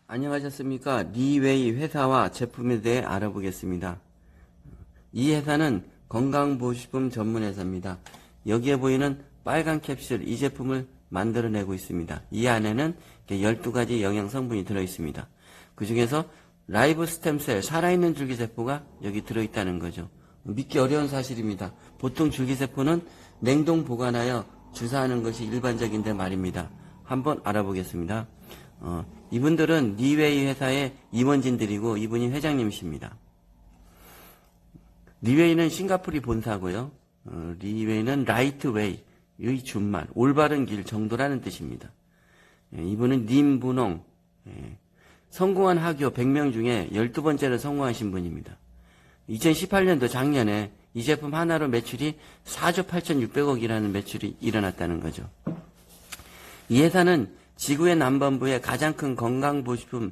안녕하셨습니까? 리웨이 회사와 제품에 대해 알아보겠습니다. 이 회사는 건강보식품 전문회사입니다. 여기에 보이는 빨간 캡슐, 이 제품을 만들어내고 있습니다. 이 안에는 12가지 영양 성분이 들어있습니다. 그 중에서 라이브 스템셀, 살아있는 줄기세포가 여기 들어있다는 거죠. 믿기 어려운 사실입니다. 보통 줄기세포는 냉동 보관하여 주사하는 것이 일반적인데 말입니다. 한번 알아보겠습니다. 이분들은 리웨이 회사의 임원진들이고 이분이 회장님이십니다. 리웨이는 싱가포르이 본사고요. 리웨이는 라이트웨이, 의 준말, 올바른 길 정도라는 뜻입니다. 이분은 님분홍, 성공한 학교 100명 중에 12번째로 성공하신 분입니다. 2018년도 작년에 이 제품 하나로 매출이 4조 8,600억이라는 매출이 일어났다는 거죠. 이 회사는 지구의 남반부에 가장 큰 건강보식품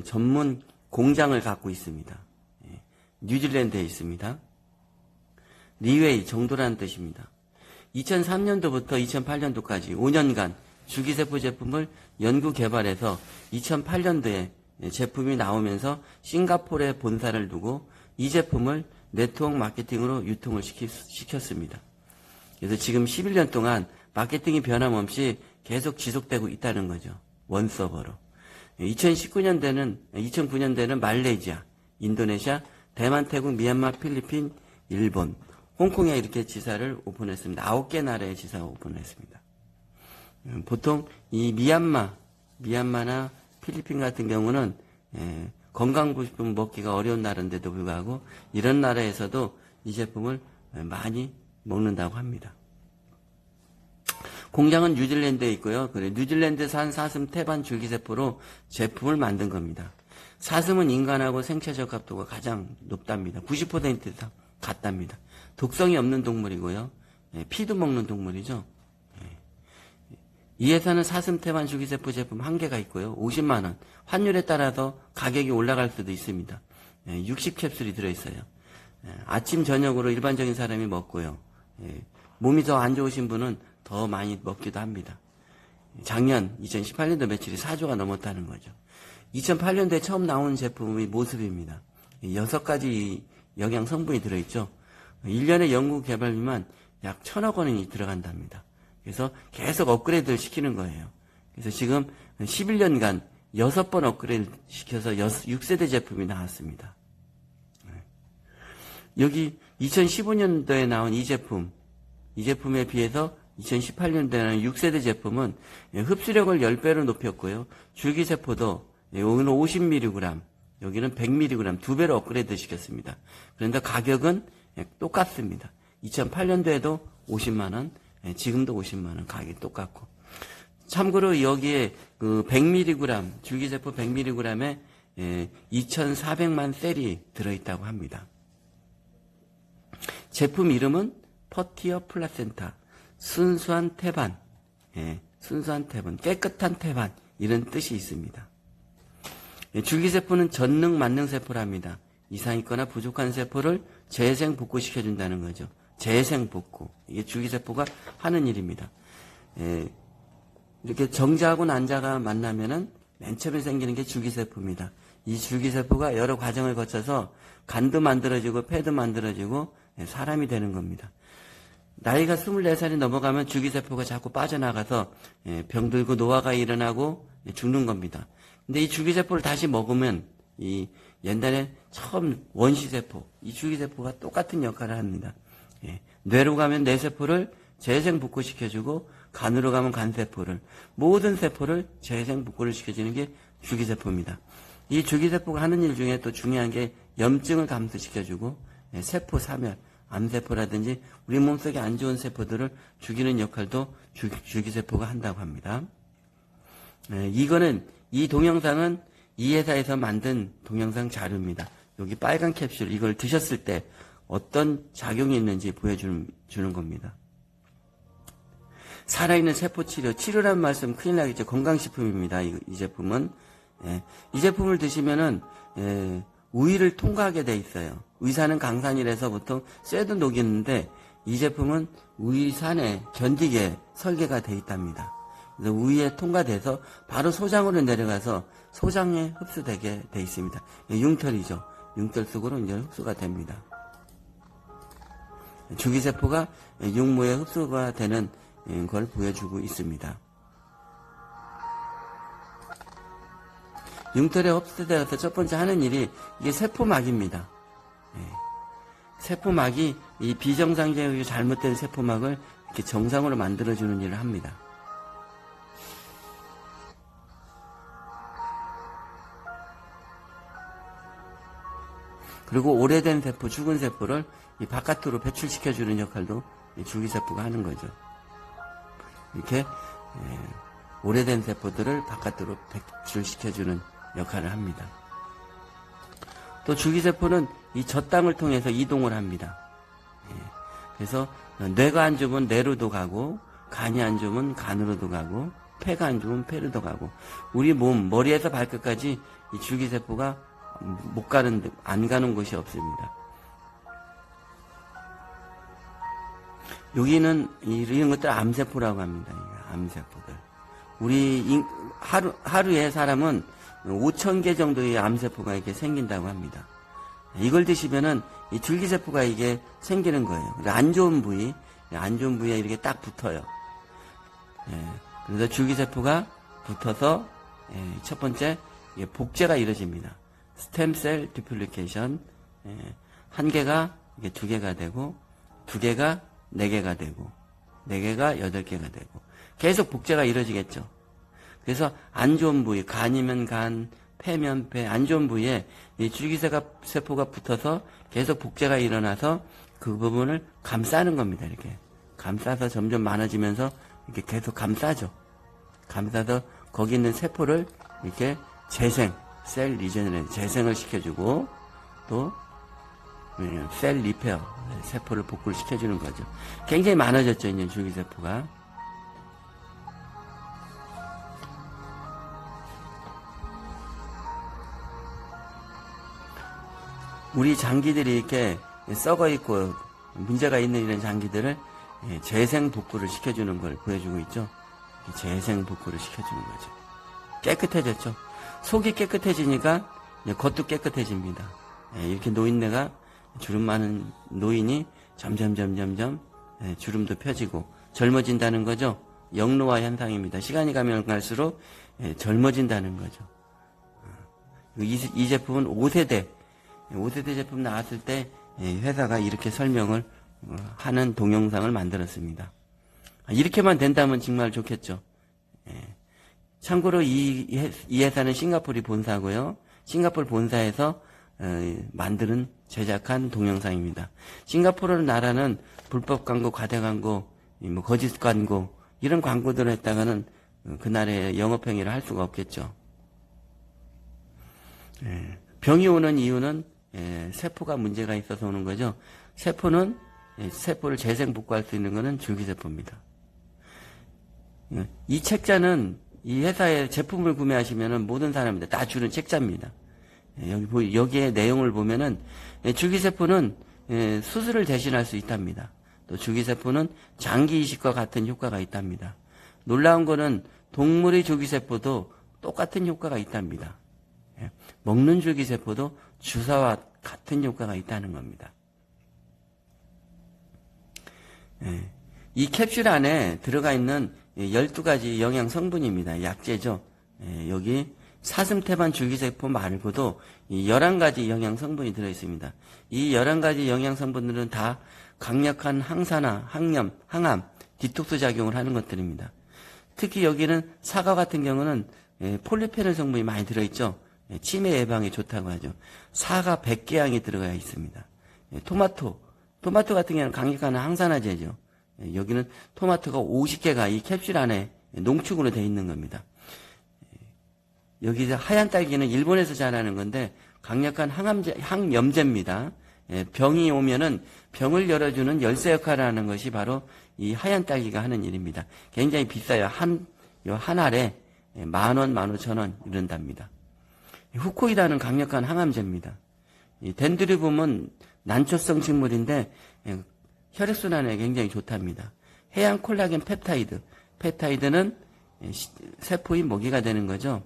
전문 공장을 갖고 있습니다. 뉴질랜드에 있습니다. 리웨이 정도라는 뜻입니다. 2003년도부터 2008년도까지 5년간 줄기세포 제품을 연구 개발해서 2008년도에 제품이 나오면서 싱가포르에 본사를 두고 이 제품을 네트워크 마케팅으로 유통을 시켰습니다. 그래서 지금 11년 동안 마케팅이 변함없이 계속 지속되고 있다는 거죠. 원서버로. 2009년대는 말레이시아, 인도네시아, 대만, 태국, 미얀마, 필리핀, 일본, 홍콩에 이렇게 지사를 오픈했습니다. 9개 나라에 지사가 오픈했습니다. 보통 이 미얀마나 필리핀 같은 경우는 건강보식품 먹기가 어려운 나라인데도 불구하고 이런 나라에서도 이 제품을 많이 먹는다고 합니다. 공장은 뉴질랜드에 있고요. 뉴질랜드산 사슴 태반 줄기세포로 제품을 만든 겁니다. 사슴은 인간하고 생체 적합도가 가장 높답니다. 90% 이상 같답니다. 독성이 없는 동물이고요. 피도 먹는 동물이죠. 이 회사는 사슴 태반 줄기세포 제품 1개가 있고요. 50만 원. 환율에 따라서 가격이 올라갈 수도 있습니다. 60캡슐이 들어있어요. 아침 저녁으로 일반적인 사람이 먹고요. 몸이 더 안 좋으신 분은 더 많이 먹기도 합니다. 작년 2018년도 매출이 4조가 넘었다는 거죠. 2008년도에 처음 나온 제품의 모습입니다. 6가지 영양 성분이 들어있죠. 1년에 연구 개발비만 약 1,000억 원이 들어간답니다. 그래서 계속 업그레이드를 시키는 거예요. 그래서 지금 11년간 6번 업그레이드 시켜서 6세대 제품이 나왔습니다. 여기 2015년도에 나온 이 제품에 비해서 2018년도에는 6세대 제품은 흡수력을 10배로 높였고요. 줄기세포도 여기는 50mg, 여기는 100mg 2배로 업그레이드 시켰습니다. 그런데 가격은 똑같습니다. 2008년도에도 50만 원, 지금도 50만 원 가격이 똑같고. 참고로 여기에 그 100mg, 줄기세포 100mg에 2,400만 셀이 들어있다고 합니다. 제품 이름은 퍼티어 플라센타, 순수한 태반, 순수한 태반, 깨끗한 태반, 이런 뜻이 있습니다. 줄기세포는 전능 만능세포랍니다. 이상 있거나 부족한 세포를 재생 복구시켜준다는 거죠. 재생 복구. 이게 줄기세포가 하는 일입니다. 이렇게 정자하고 난자가 만나면은 맨 처음에 생기는 게 줄기세포입니다. 이 줄기세포가 여러 과정을 거쳐서 간도 만들어지고 폐도 만들어지고 사람이 되는 겁니다. 나이가 24살이 넘어가면 줄기세포가 자꾸 빠져나가서 병들고 노화가 일어나고 죽는 겁니다. 근데 이 줄기세포를 다시 먹으면 이 옛날에 처음 원시세포, 이 줄기세포가 똑같은 역할을 합니다. 뇌로 가면 뇌세포를 재생복구시켜주고 간으로 가면 간세포를, 모든 세포를 재생복구를 시켜주는 게 줄기세포입니다. 이 줄기세포가 하는 일 중에 또 중요한 게 염증을 감소시켜주고 세포 사멸, 암세포라든지 우리 몸속에 안 좋은 세포들을 죽이는 역할도 줄기세포가 한다고 합니다. 이 동영상은 이 회사에서 만든 동영상 자료입니다. 여기 빨간 캡슐, 이걸 드셨을 때 어떤 작용이 있는지 보여주는 겁니다. 살아있는 세포치료, 치료란 말씀 큰일 나겠죠. 건강식품입니다. 이 제품은. 이 제품을 드시면은 우위를 통과하게 돼 있어요. 위산은 강산이라서 보통 쇠도 녹이는데 이 제품은 위산에 견디게 설계가 돼 있답니다. 그래서 우위에 통과돼서 바로 소장으로 내려가서 소장에 흡수되게 돼 있습니다. 융털이죠. 융털 속으로 이제 흡수가 됩니다. 줄기세포가 육모에 흡수가 되는 걸 보여주고 있습니다. 융털에 흡수되어서 첫 번째 하는 일이 이게 세포막입니다. 세포막이 이 비정상적이고 잘못된 세포막을 이렇게 정상으로 만들어주는 일을 합니다. 그리고 오래된 세포, 죽은 세포를 이 바깥으로 배출시켜주는 역할도 이 줄기세포가 하는 거죠. 이렇게 오래된 세포들을 바깥으로 배출시켜주는 역할을 합니다. 또 줄기세포는 이 젖당을 통해서 이동을 합니다. 그래서 뇌가 안 좋으면 뇌로도 가고, 간이 안 좋으면 간으로도 가고, 폐가 안 좋으면 폐로도 가고, 우리 몸 머리에서 발끝까지 이 줄기세포가 안 가는 곳이 없습니다. 여기는 이런 것들 암세포라고 합니다. 암세포들. 우리 하루에 사람은 5,000개 정도의 암세포가 이렇게 생긴다고 합니다. 이걸 드시면은 이 줄기세포가 이게 생기는 거예요. 안 좋은 부위에 이렇게 딱 붙어요. 그래서 줄기세포가 붙어서 첫 번째 복제가 이루어집니다. 스템셀 디플리케이션. 한 개가 이게 2개가 되고, 2개가 4개가 되고, 4개가 8개가 되고, 계속 복제가 이루어지겠죠. 그래서 안 좋은 부위, 간이면 간, 폐면 폐, 안 좋은 부위에 이 줄기세포가 붙어서 계속 복제가 일어나서 그 부분을 감싸는 겁니다. 이렇게 감싸서 점점 많아지면서 이렇게 계속 감싸죠. 감싸서 거기 있는 세포를 이렇게 재생, 셀 리제너레이션, 재생을 시켜주고, 또 셀 리페어, 세포를 복구를 시켜주는 거죠. 굉장히 많아졌죠, 이제 줄기세포가. 우리 장기들이 이렇게 썩어 있고 문제가 있는 이런 장기들을 재생 복구를 시켜주는 걸 보여주고 있죠. 재생 복구를 시켜주는 거죠. 깨끗해졌죠. 속이 깨끗해지니까 겉도 깨끗해집니다. 이렇게 노인네가 주름 많은 노인이 점점 주름도 펴지고 젊어진다는 거죠. 영로화 현상입니다. 시간이 가면 갈수록 젊어진다는 거죠. 이 제품은 5세대 제품 나왔을 때 회사가 이렇게 설명을 하는 동영상을 만들었습니다. 이렇게만 된다면 정말 좋겠죠. 참고로 이 회사는 싱가포르이 본사고요. 싱가포르 본사에서 만드는 제작한 동영상입니다. 싱가포르 나라는 불법 광고, 과대 광고, 거짓 광고 이런 광고들을 했다가는 그 나라의 영업행위를 할 수가 없겠죠. 병이 오는 이유는 세포가 문제가 있어서 오는 거죠. 세포를 재생 복구할 수 있는 것은 줄기세포입니다. 이 책자는 이 회사의 제품을 구매하시면은 모든 사람들 다 주는 책자입니다. 여기에 내용을 보면은 줄기세포는 수술을 대신할 수 있답니다. 또 줄기세포는 장기 이식과 같은 효과가 있답니다. 놀라운 거는 동물의 줄기세포도 똑같은 효과가 있답니다. 먹는 줄기세포도 주사와 같은 효과가 있다는 겁니다. 이 캡슐 안에 들어가 있는 12가지 영양 성분입니다. 약재죠. 여기 사슴태반 줄기세포 말고도 11가지 영양 성분이 들어있습니다. 이 11가지 영양 성분들은 다 강력한 항산화, 항염, 항암, 디톡스 작용을 하는 것들입니다. 특히 여기는 사과 같은 경우는 폴리페놀 성분이 많이 들어있죠. 치매 예방에 좋다고 하죠. 사과 100개양이 들어가 있습니다. 토마토 같은 경우는 강력한 항산화제죠. 여기는 토마토가 50개가 이 캡슐 안에 농축으로 되어 있는 겁니다. 여기 하얀 딸기는 일본에서 자라는 건데 강력한 항염제입니다. 병이 오면은 병을 열어주는 열쇠 역할을 하는 것이 바로 이 하얀 딸기가 하는 일입니다. 굉장히 비싸요. 한 알에 10,000원, 15,000원 이런답니다. 후코이다는 강력한 항암제입니다. 이 덴드리뵼은 난초성 식물인데 혈액순환에 굉장히 좋답니다. 해양 콜라겐 펩타이드는 세포의 먹이가 되는 거죠.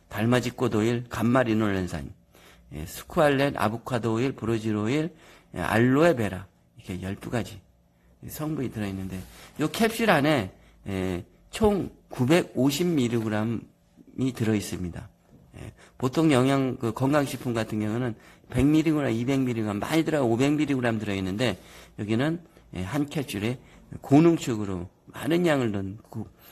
달맞이꽃 오일, 감마리놀렌산, 스쿠알렛, 아보카도 오일, 브로질 오일, 알로에베라 이렇게 12가지 성분이 들어있는데 이 캡슐 안에 총 950mg이 들어있습니다. 보통 건강식품 같은 경우는 100mg, 200mg, 많이 들어가 500mg 들어있는데 여기는 한 캡슐에 고농축으로 많은 양을 넣은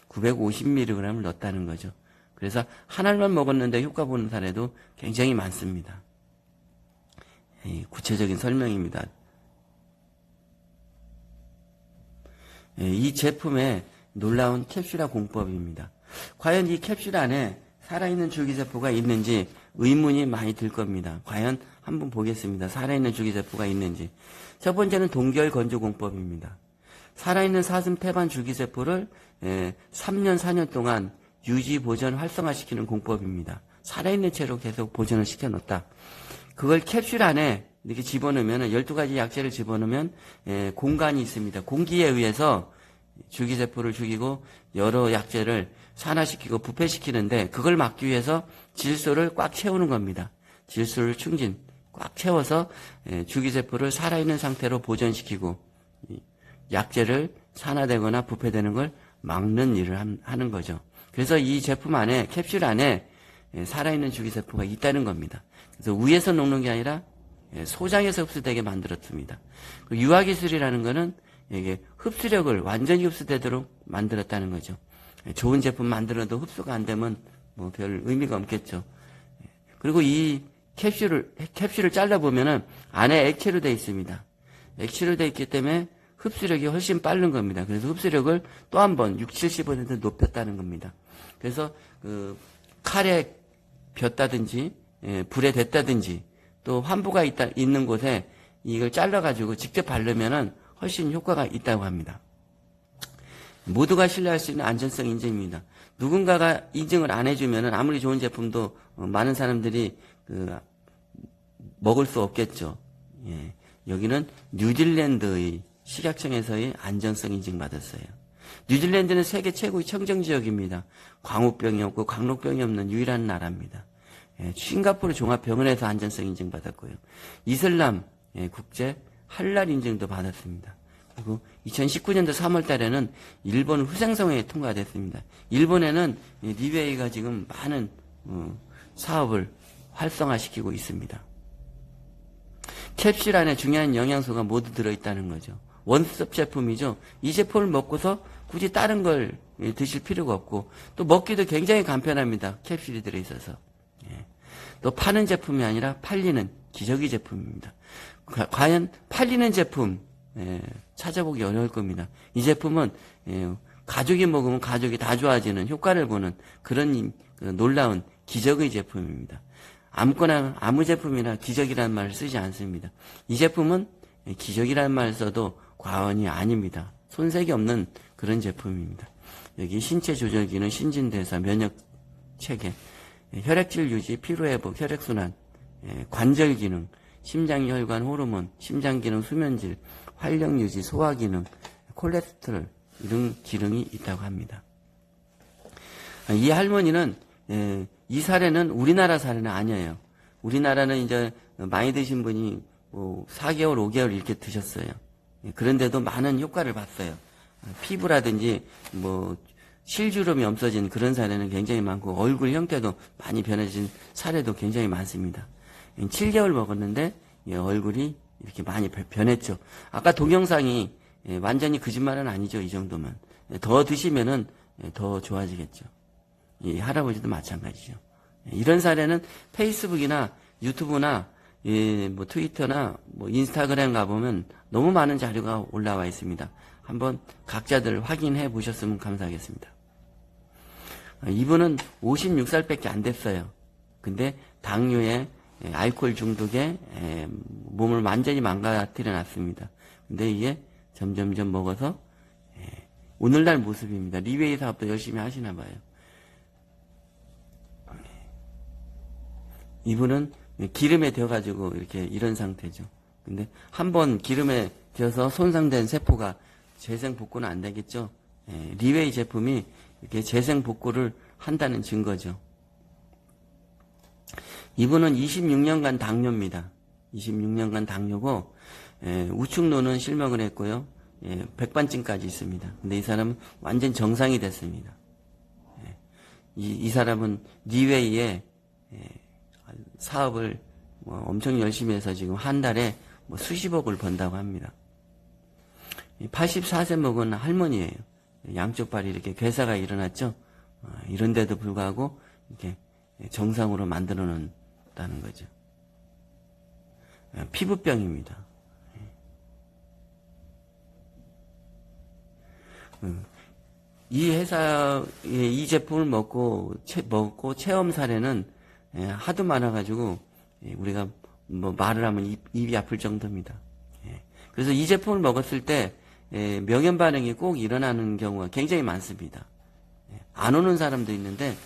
950mg을 넣었다는 거죠. 그래서 한 알만 먹었는데 효과 보는 사례도 굉장히 많습니다. 구체적인 설명입니다. 이 제품의 놀라운 캡슐화 공법입니다. 과연 이 캡슐 안에 살아있는 줄기세포가 있는지 의문이 많이 들 겁니다. 과연 한번 보겠습니다. 살아있는 줄기세포가 있는지. 첫 번째는 동결 건조 공법입니다. 살아있는 사슴 태반 줄기세포를 3년, 4년 동안 유지, 보존, 활성화시키는 공법입니다. 살아있는 채로 계속 보존을 시켜놓다. 그걸 캡슐 안에 이렇게 집어넣으면 12가지 약재를 집어넣으면 공간이 있습니다. 공기에 의해서 줄기세포를 죽이고 여러 약재를 산화시키고 부패시키는데 그걸 막기 위해서 질소를 꽉 채우는 겁니다. 질소를 충진 꽉 채워서 줄기세포를 살아있는 상태로 보존시키고 약재를 산화되거나 부패되는 걸 막는 일을 하는 거죠. 그래서 이 제품 안에 캡슐 안에 살아있는 줄기세포가 있다는 겁니다. 그래서 위에서 녹는 게 아니라 소장에서 흡수되게 만들었습니다. 유화기술이라는 거는 이게 흡수력을 완전히 흡수되도록 만들었다는 거죠. 좋은 제품 만들어도 흡수가 안 되면 뭐 별 의미가 없겠죠. 그리고 이 캡슐을 잘라보면은 안에 액체로 되어 있습니다. 액체로 되어 있기 때문에 흡수력이 훨씬 빠른 겁니다. 그래서 흡수력을 또 한 번 60, 70% 높였다는 겁니다. 그래서 칼에 폈다든지 불에 댔다든지 또 환부가 있는 곳에 이걸 잘라가지고 직접 바르면은 훨씬 효과가 있다고 합니다. 모두가 신뢰할 수 있는 안전성 인증입니다. 누군가가 인증을 안 해주면은 아무리 좋은 제품도 많은 사람들이 먹을 수 없겠죠. 여기는 뉴질랜드의 식약청에서의 안전성 인증 받았어요. 뉴질랜드는 세계 최고의 청정지역입니다. 광우병이 없고 강록병이 없는 유일한 나라입니다. 싱가포르 종합병원에서 안전성 인증 받았고요. 이슬람 국제 할랄 인증도 받았습니다. 그리고 2019년도 3월 달에는 일본 후생성에 통과됐습니다. 일본에는 리웨이가 지금 많은 사업을 활성화시키고 있습니다. 캡슐 안에 중요한 영양소가 모두 들어있다는 거죠. 원스톱 제품이죠. 이 제품을 먹고서 굳이 다른 걸 드실 필요가 없고 또 먹기도 굉장히 간편합니다. 캡슐이 들어있어서. 또 파는 제품이 아니라 팔리는 기저귀 제품입니다. 과연 팔리는 제품 찾아보기 어려울 겁니다. 이 제품은 가족이 먹으면 가족이 다 좋아지는 효과를 보는 그런 놀라운 기저귀 제품입니다. 아무거나 아무 제품이나 기저귀라는 말을 쓰지 않습니다. 이 제품은 기저귀라는 말을 써도 과언이 아닙니다. 손색이 없는 그런 제품입니다. 여기 신체 조절 기능, 신진대사, 면역 체계, 혈액질 유지, 피로회복, 혈액순환, 관절 기능, 심장혈관 호르몬, 심장기능, 수면질, 활력 유지, 소화기능, 콜레스테롤 이런 기능이 있다고 합니다. 이 할머니는 이 사례는 우리나라 사례는 아니에요. 우리나라는 이제 많이 드신 분이 4개월, 5개월 이렇게 드셨어요. 그런데도 많은 효과를 봤어요. 피부라든지 실주름이 없어진 그런 사례는 굉장히 많고 얼굴 형태도 많이 변해진 사례도 굉장히 많습니다. 7개월 먹었는데 얼굴이 이렇게 많이 변했죠. 아까 동영상이 완전히 거짓말은 아니죠. 이 정도면. 더 드시면은 더 좋아지겠죠. 이 할아버지도 마찬가지죠. 이런 사례는 페이스북이나 유튜브나 트위터나 인스타그램 가보면 너무 많은 자료가 올라와 있습니다. 한번 각자들 확인해 보셨으면 감사하겠습니다. 이분은 56살밖에 안 됐어요. 근데 당뇨에 알코올 중독에 몸을 완전히 망가뜨려 놨습니다. 근데 이게 점점점 먹어서 오늘날 모습입니다. 리웨이 사업도 열심히 하시나 봐요. 이분은 기름에 데워가지고 이렇게 이런 상태죠. 근데 한번 기름에 데워서 손상된 세포가 재생 복구는 안 되겠죠. 리웨이 제품이 이렇게 재생 복구를 한다는 증거죠. 이분은 26년간 당뇨입니다. 26년간 당뇨고 우측로는 실명을 했고요. 백반증까지 있습니다. 근데 이 사람은 완전 정상이 됐습니다. 이 사람은 니웨이에 사업을 엄청 열심히 해서 지금 한 달에 수십억을 번다고 합니다. 84세 먹은 할머니예요. 양쪽 발이 이렇게 괴사가 일어났죠. 이런데도 불구하고 이렇게 정상으로 만들어 놓는다는 거죠. 피부병입니다. 이 회사의 이 제품을 먹고 체험 사례는 하도 많아가지고 우리가 말을 하면 입이 아플 정도입니다. 그래서 이 제품을 먹었을 때 명현 반응이 꼭 일어나는 경우가 굉장히 많습니다. 안 오는 사람도 있는데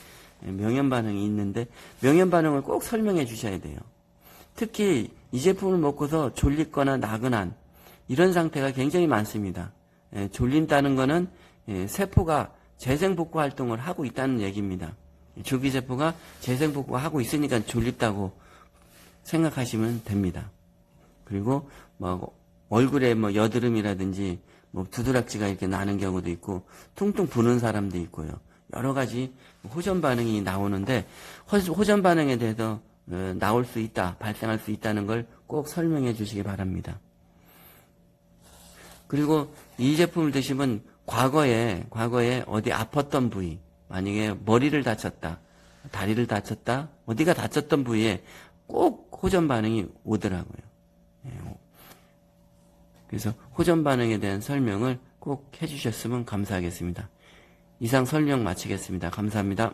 명현 반응이 있는데 명현 반응을 꼭 설명해 주셔야 돼요. 특히 이 제품을 먹고서 졸리거나 나긋한 이런 상태가 굉장히 많습니다. 졸린다는 거는 세포가 재생복구 활동을 하고 있다는 얘기입니다. 줄기세포가 재생복구가 하고 있으니까 졸립다고 생각하시면 됩니다. 그리고 얼굴에 여드름이라든지 두드락지가 이렇게 나는 경우도 있고 퉁퉁 부는 사람도 있고요. 여러 가지 호전 반응이 나오는데 호전 반응에 대해서 나올 수 있다, 발생할 수 있다는 걸 꼭 설명해 주시기 바랍니다. 그리고 이 제품을 드시면 과거에 어디 아팠던 부위, 만약에 머리를 다쳤다, 다리를 다쳤다, 어디가 다쳤던 부위에 꼭 호전 반응이 오더라고요. 그래서 호전 반응에 대한 설명을 꼭 해주셨으면 감사하겠습니다. 이상 설명 마치겠습니다. 감사합니다.